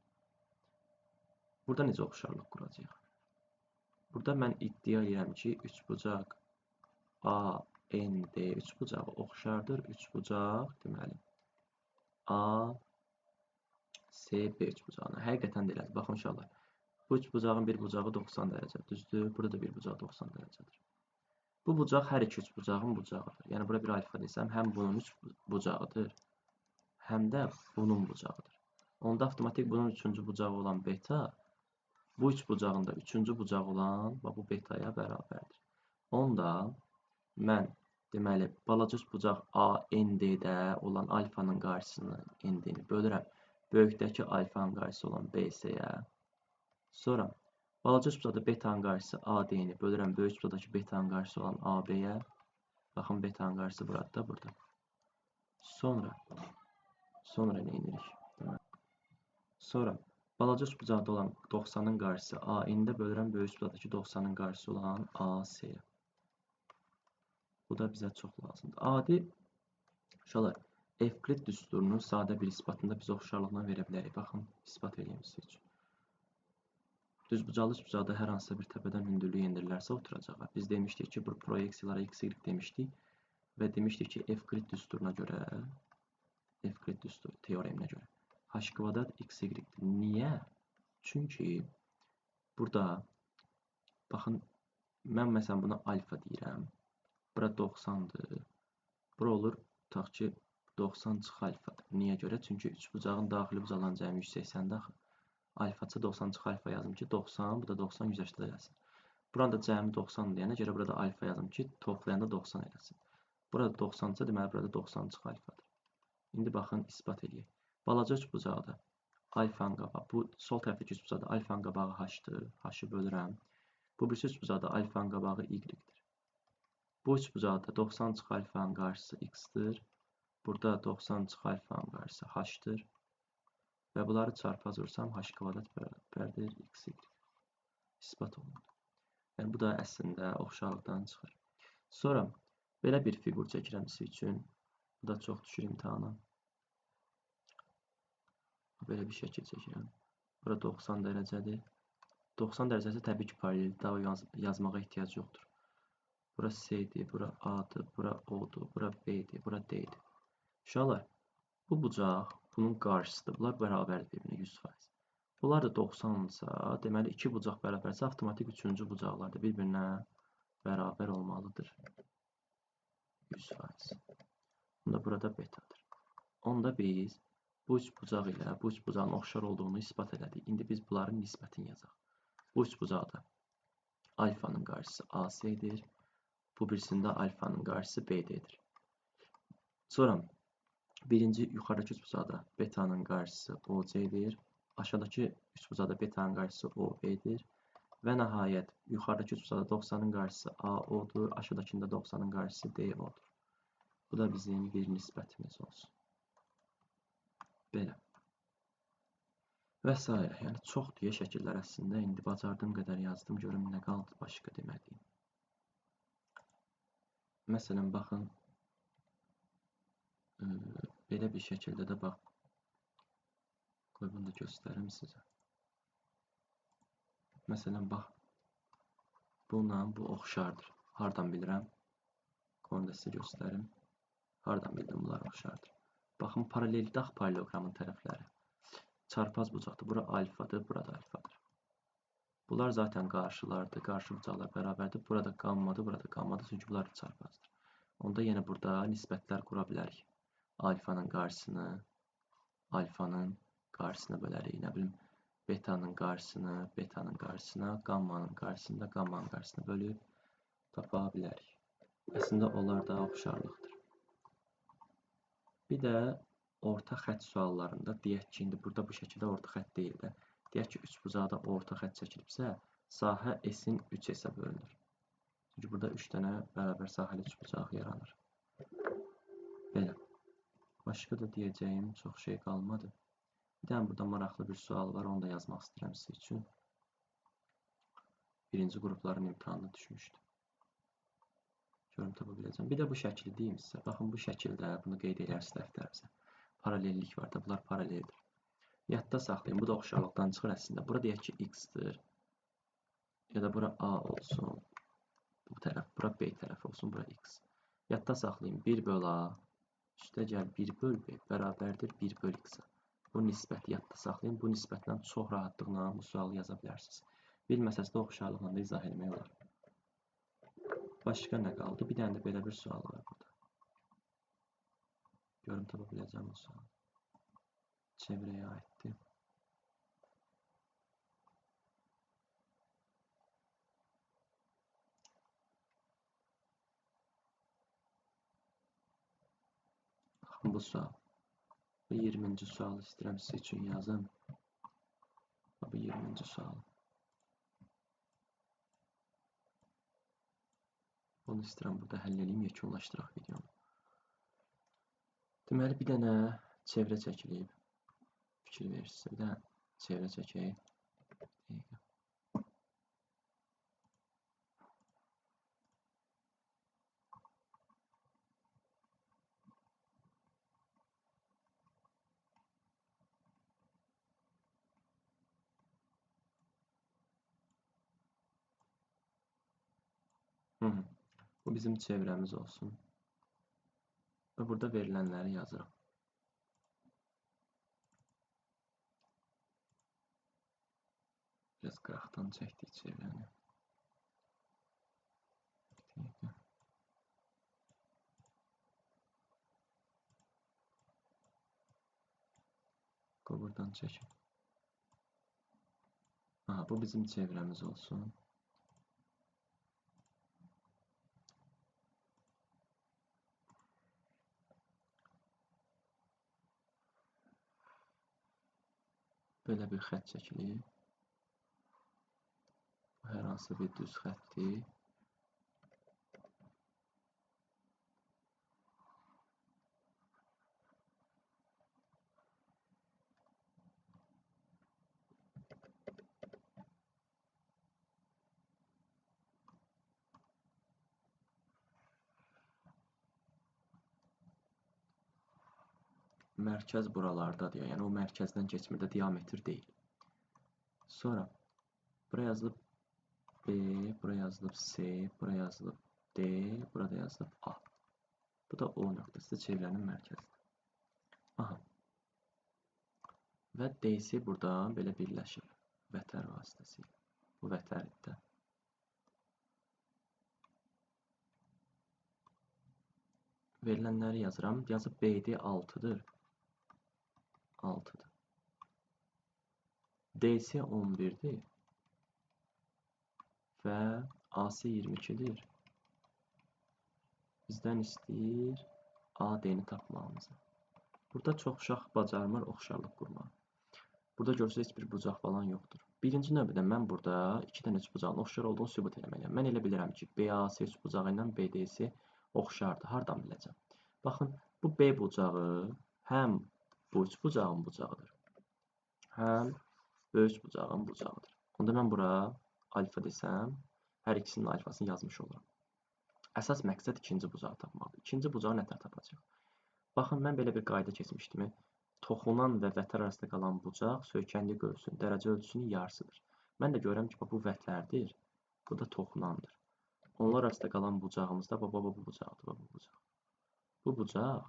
Burada necə oxşarlıq quracağıq? Burada mən iddia edirəm ki, 3 bucaq AND 3 bucağı oxşardır. 3 bucaq, deməli, ACB 3 bucağına. Həqiqətən də elədir. Baxın uşaqlar. Bu 3 bucağın bir bucağı 90 dərəcə düzdür. Burada da bir bucaq 90 dərəcədir. Bu bucaq hər iki 3 bucağın bucağıdır. Yəni, bura bir alfa desəm, həm bunun 3 bucağıdır, həm də bunun bucağıdır. Onda avtomatik bunun 3-cü bucağı olan beta, bu 3 bucağında 3-cü bucağı olan bu betaya bərabərdir. Onda mən, deməli, balaca 3 bucaq AND-də olan alfanın qarşısını, ND-ni bölürəm böyükdəki alfanın qarşısı olan BC-yə. Sonra balaca 3 bucaqda betanın qarşısı AD-ni bölürəm böyük 3 bucaqdakı betanın qarşısı olan AB-yə. Baxın, betanın qarşısı burada, burada. Sonra nə edirik? Sonra balaca 3 bucaqda olan 90-ın qarşısı AN-də bölürəm böyük 3 bucaqdakı 90-ın qarşısı olan AC-yə. Bu da bizə çox lazımdır. Adi, uşaqlar, Evklid düsturunun sadə bir isbatında biz oxşarlıqla verə bilərik. Baxın, isbat edeyim sizə üçün. Düzbucaqlı üçbucaqda hər hansısa bir təpədən hündürlük endirilərsə oturacaqlar. Biz demişdik ki, bu proyeksiyalara x, y demişdik və demişdik ki, Evklid düsturuna görə, Evklid düsturu teoreminə görə h kvadrat x, y-dir. Niyə? Çünki burada, baxın, mən məsələn buna alfa deyirəm. Bura 90-dır. Bura olur, tutaq ki, 90 çıx alfadır. Niyə görə? Çünki 3 bucağın daxili bucaqların cəmi 180-də axı. Alfaçı 90 çıx alfa yazım ki, 90, bu da 90, 180 eləsin. Burada cəmi 90 deyənə görə burada alfa yazım ki, toplayanda 90 eləsin. Burada 90-ca, deməli, burada 90 çıx alfadır. İndi baxın, isbat edəyək. Balaca 3 bucaqda alfanın qabağı, bu sol tərəfdəki 3 bucaqda alfanın qabağı h-dır, h-ı bölürəm. Bu birisi 3 bucaqda alfanın qabağı y-dir. Bu 3 bucaqda 90 çıx alfanın qarşısı x-dir. Burada 90 çıx alfanın qarşısı h-dır. Və bunları çarpaz vursam, h kvadrat bərabərdir x, y. İsbat olundu. Yəni, bu da əslində oxşarlıqdan çıxır. Sonra, belə bir fiqur çəkirəm sizin üçün. Bu da çox düşür imtihana. Belə bir şəkil çəkirəm. Bura 90 dərəcədir. 90 dərəcəsi təbii ki, paralel, daha yazmağa ehtiyac yoxdur. Bura C-dir, bura A-dır, bura O-dur, bura B-dir, bura D-dir. Uşaqlar, bu bucaq bunun qarşısıdır. Bunlar bərabərdir bir-birinə 100%. Bunlar da 90-sa, deməli 2 bucaq bərabərsə, avtomatik 3-cü bucaqlar da bir-birinə bərabər olmalıdır. 100%. Bunda burada betadır. Onda biz bu 3 bucaq ilə bu 3 bucağın oxşar olduğunu isbat elədik. İndi biz bunların nisbətini yazaq. Bu 3 bucaqda alfanın qarşısı AC-dir. Bu birisində alfanın qarşısı BD-dir. Sonra birinci yuxarıdakı 3 bucaqda betanın qarşısı OC-dir. Aşağıdakı 3 bucaqda betanın qarşısı OB-dir. Və nəhayət yuxarıdakı 3 bucaqda 90-ın qarşısı AO-dur. Aşağıdakında 90-ın qarşısı DO-dur. Bu da bizim bir nisbətimiz olsun. Belə. Və s. Yəni, çox deyə şəkillər əslində. İndi bacardığım qədər yazdım. Görüm nə qaldı başqa demədiyim. Məsələn, baxın. Belə bir şəkildə də bax. Qoy bunu da göstərim sizə. Məsələn, bax. Bununla bu oxşardır. Hardan bilirəm? Onu da sizə göstərim. Hardan bildim bunlar oxşardır. Baxın, paralel dağ paralelogramın tərəfləri. Çarpaz bucaqdır. Bura alfadır, burada alfadır. Bunlar zaten qarşılardır. Qarşı bucaqlar bərabərdir. Burada qammadır, burada qammadır. Çünki bunlar çarpazdır. Onda yenə burada nisbətlər qura bilərik. Alfanın qarşısına bölərik. Nə bilim, betanın qarşısına, qammanın qarşısına bölüb tapa bilərik. Əslində onlar da oxşarlıqdır. Bir də orta xətt suallarında deyək ki, indi burada bu şəkildə orta xətt deyil də. Deyək ki, üçbucaqda orta xətt çəkilibsə, sahə S-in 3S-ə bölünür. Çünki burada 3 dənə bərabər sahəli üçbucaq yaranır. Belə. Başqa da deyəcəyim çox şey qalmadı. Bir dənə burada maraqlı bir sual var, onu da yazmaq istəyirəm sizə üçün. Birinci qrupların imtahanına düşmüşdü. Görüm tapa biləcəm. Bir də bu şəkili deyim sizə. Baxın, bu şəkildə bunu qeyd edərsiniz dəftərinizə. Paralellik var da, bunlar paraleldir. Yadda saxlayın, bu da oxşarlıqdan çıxır əslində. Bura deyək ki, x-dir. Ya da bura a olsun. Bu tərəf, bura b tərəf olsun, bura x. Yadda saxlayın, 1 böl a, üstə gəl 1 böl b, bərabərdir 1 böl x-a. Bu nisbəti yadda saxlayın. Bu nisbətlə çox rahatlıqla bu sualı yaza bilərsiniz. Bilməsəz də oxşarlıqla da izah etmək olar. Başqa nə qaldı? Bir dənə də belə bir sual var burada. Görüm tapa biləcəm o sual. Çevrəyə aiddir. Baxın bu sual. Bu 20-ci sual istəyirəm sizə üçün yazım. Bu 20-ci sual. Onu istəyirəm burada həll edeyim, yekunlaşdıraq videonu. Deməli, bir dənə çevrə çəkilib. Fikir verirsinizsə, bir dənə çevrə çəkək. Bu bizim çevrəmiz olsun. Və burada verilənləri yazıram. Biraz qıraqdan çəkdik çevrəni. Buradan çəkin. Aha, bu bizim çevrəmiz olsun. Belə bir xətt çəkilir. Bu hər hansı bir düz xəttdir. Mərkəz buralardadır. Yəni o mərkəzdən keçmirdə diametr deyil. Sonra bura yazılıb B, bura yazılıb C, bura yazılıb D, burada yazılıb A. Bu da O nöqtəsi də çevrənin mərkəzidir. Aha. Və DC buradan belə birləşir. Vətər vasitəsilə. Bu vətərdir. Verilənləri yazıram. Yazıb BD 6-dır. 6-dır. DC 11-dir. Və AC 22-dir. Bizdən istəyir AD-ni tapmağımızı. Burada çox uşaq bacarmır oxşarlıq qurmağı. Burada görsəz heç bir bucaq falan yoxdur. Birinci növbədə mən burada 2 dənə üçbucağın oxşar olduğunu sübut eləməliyəm. Mən elə bilirəm ki, BAC üçbucağı ilə BDC oxşardır. Hardan biləcəm? Baxın, bu B bucağı həm bu üçbucağın bucağıdır, həm böyük bucağın bucağıdır. Onda mən bura alfa desəm, hər ikisinin alfasını yazmış olurum. Əsas məqsəd ikinci bucağı tapmaqdır. İkinci bucağı nətər tapacaq? Baxın, mən belə bir qayda keçmişdim. Toxunan və vətər arasında qalan bucaq söykənli qövsün dərəcə ölçüsünün yarısıdır. Mən də görürəm ki, bu vətərdir, bu da toxunandır. Onlar arasında qalan bucağımızda bu bucaqdır, bu bucaq. Bu bucaq,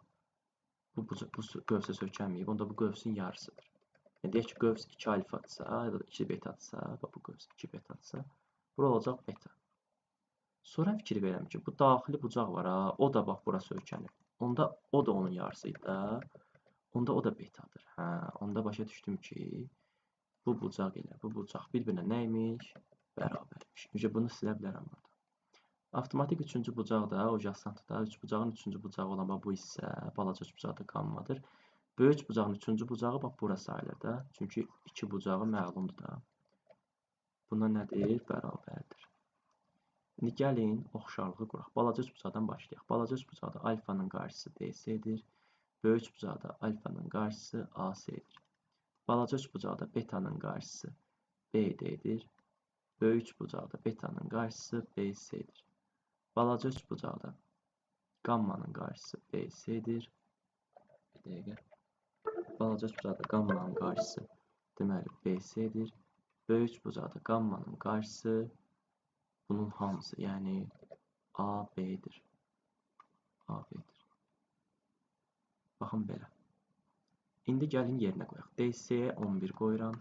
bu qövsə sökəlməyib, onda bu qövsün yarısıdır. Yəni deyək ki, qövs 2 alfadırsa, ya da 2 betadırsa, bu qövs 2 betadırsa, bura olacaq beta. Sonra fikir verirəm ki, bu daxili bucaq var ha, o da bax bura söykənib. Onda o da onun yarısıydı da. Onda o da betadır. Hə, onda başa düşdüm ki, bu bucaq ilə bu bucaq bir-birinə nəymiş? Bərabərmiş. Necə bunu silə bilərəm burada. Avtomatik üçüncü bucaq da, o jasantda, üç bucağın üçüncü bucağı olan bu hissə, balaca üç bucaq da qammadır. Böyük bucağın üçüncü bucağı bax bura sayılır da. Çünki iki bucağı məlumdur da. Buna nədir? Bərabərdir. İndi gəlin oxşarlığı quraq. Balaca üç bucaqdan başlayaq. Balaca üç bucaqda alfanın qarşısı DC-dir. Böyük üç bucaqda alfanın qarşısı AC-dir. Balaca üç bucaqda betanın qarşısı BD-dir. Böyük üç bucaqda betanın qarşısı BC-dir. Balaca üç bucaqda qammanın qarşısı BC-dir. Bir dəqiqə. Balaca üç bucaqda qammanın qarşısı deməli BC-dir. Böyük üç bucaqda qammanın qarşısı bunun hamısı, yəni AB-dir. AB-dir. Baxın belə. İndi gəlin yerinə qoyaq. DC-yə 11 qoyuram.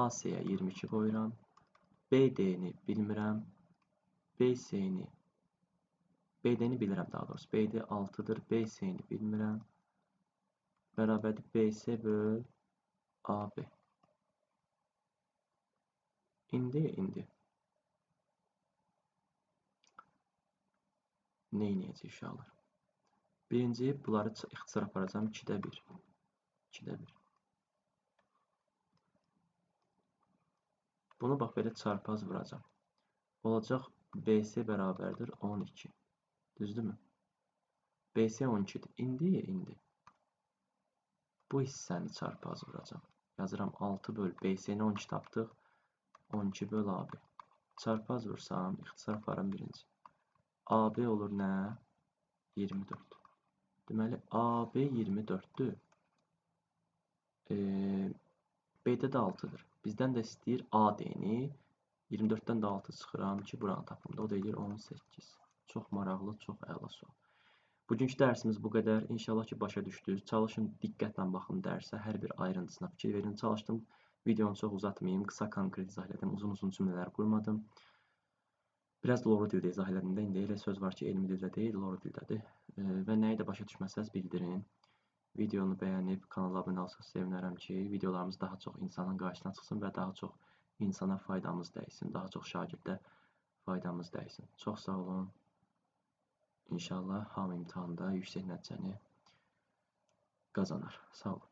AC-yə 22 qoyuram. BD-ni bilmirəm. BC-ni BD-ni bilirəm daha doğrusu. BD 6-dır. BC-ni bilmirəm. Bərabərdir BC böl AB. İndi nə edəcək uşaqlar? Birinci bunları ixtisar aparacağım 2-də 1. 2-də 1. Bunu bax belə çarpaz vuracağam. Olacaq BC bərabərdir 12. Düzdürmü? BC 12-dir. İndi bu hissəni çarpaz vuracağam. Yazıram 6 böl BC-ni 12 tapdıq. 12 böl AB. Çarpaz vursam, ixtisar aparım birinci. AB olur nə? 24. Deməli, AB 24-dür. BD də 6-dır. Bizdən də istəyir AD-ni. 24-dən də 6 çıxıram ki, buranı tapım da. O da edir 18. Çox maraqlı, çox əla sual. Bugünkü dərsimiz bu qədər. İnşallah ki, başa düşdünüz. Çalışın, diqqətlə baxın dərsə. Hər bir ayrıntısına fikir verin. Çalışdım, videonu çox uzatmayayım. Qısa konkret izah elədim. Uzun cümlələr qurmadım. Biraz da loru dildə izah elədim də. İndi elə söz var ki, elmi dildə deyil, loru dildədir. Və nəyi də başa düşməsəz bildirin. Videonu bəyənib kanala abunə olsanız sevinərəm ki, videolarımız daha çox insanın qarşısına çıxsın və daha çox insana faydamız dəysin, daha çox şagirdə faydamız dəysin. Çox sağ olun. İnşallah hamı imtahanda yüksək nəticəni qazanar. Sağ olun.